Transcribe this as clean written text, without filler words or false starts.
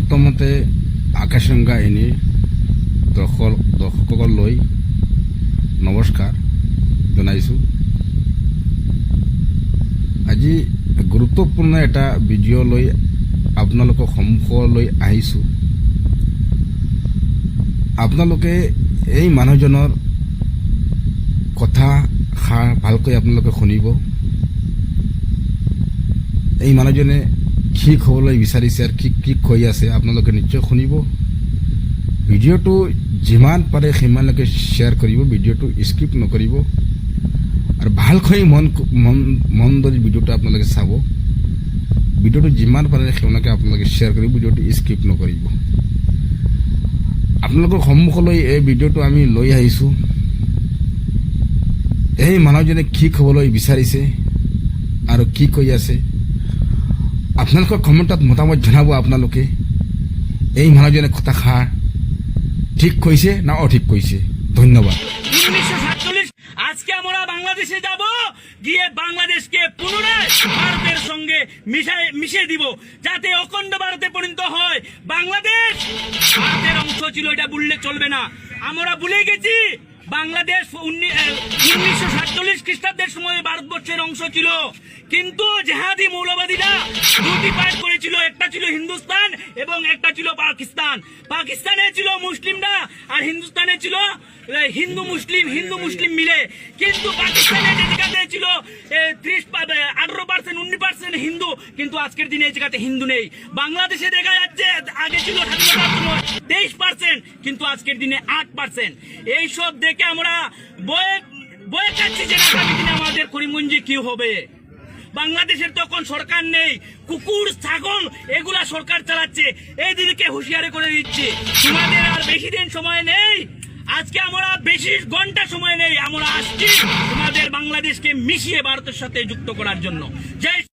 প্ৰথমতে আকাশগংগা এনে দৰ্শকসকললৈ নমস্কাৰ জনাইছোঁ। আজি গুৰুত্বপূৰ্ণ এটা ভিডিঅ' লৈ আপোনালোকৰ সন্মুখলৈ আহিছোঁ। আপোনালোকে এই মানুহজনৰ কথা ভালকৈ আপোনালোকে শুনিব। এই মানুহজনে ঠিক হ'বলৈ বিচাৰিছে আৰু কি কৈ আছে আপোনালোকে নিশ্চয় শুনিব। ভিডিঅ'টো যিমান পাৰে সিমানলৈকে শ্বেয়াৰ কৰিব, ভিডিঅ'টো স্কিপ নকৰিব আৰু ভালকৈ মন দি ভিডিঅ'টো আপোনালোকে চাব। ভিডিঅ'টো যিমান পাৰে সিমানলৈকে আপোনালোকে শ্বেয়াৰ কৰিব, ভিডিঅ'টো স্কিপ নকৰিব। আপোনালোকৰ সন্মুখলৈ এই ভিডিঅ'টো আমি লৈ আহিছোঁ। এই মানুহজনে কি হ'বলৈ বিচাৰিছে আৰু কি কৈ আছে আপোনালোকৰ কমেণ্টত মতামত জনাব। আপোনালোকে এই মানুহজনে কথা ঠিক কৈছে না অঠিক কৈছে। ধন্যবাদ। 1947 আজকে আমরা বাংলাদেশে যাব, গিয়ে বাংলাদেশকে পুনরায় ভারতের সঙ্গে মিশিয়ে দিব, যাতে অখণ্ড ভারতে পরিণত হয়। বাংলাদেশ ভারতের অংশ ছিল, এটা ভুললে চলবে না। আমরা ভুলে গেছি বাংলাদেশ 1947 খ্রিস্টাব্দের সময় ভারতবর্ষের অংশ ছিল, কিন্তু জেহাদি মৌলবাদীরা দুটি পার্ট করেছিল, একটা ছিল হিন্দুস্তান এবং একটা ছিল পাকিস্তান। পাকিস্তানে ছিল মুসলিমরা আর হিন্দুস্তানে ছিল হিন্দু মুসলিম মিলে। কিন্তু পাকিস্তানে যে জায়গাতে ছিল 18% 19% হিন্দু, কিন্তু আজকের দিনে এই জায়গাতে হিন্দু নেই। বাংলাদেশে দেখা যাচ্ছে আগে ছিল 23%, কিন্তু আজকের দিনে 8%। এইসব দেখে আমরা বয়ে যাচ্ছি যে আগামী দিনে আমাদের করিমগঞ্জে কি হবে। বাংলাদেশের তখন সরকার নেই, কুকুর ছাগল এগুলা সরকার চালাচ্ছে। এইদিকে হুঁশিয়ারি করে দিচ্ছে তোমাদের আর বেশি দিন সময় নেই। আজকে আমরা বেশি ঘন্টা সময় নেই, আমরা আসছি তোমাদের বাংলাদেশকে মিশিয়ে ভারতের সাথে যুক্ত করার জন্য। জয়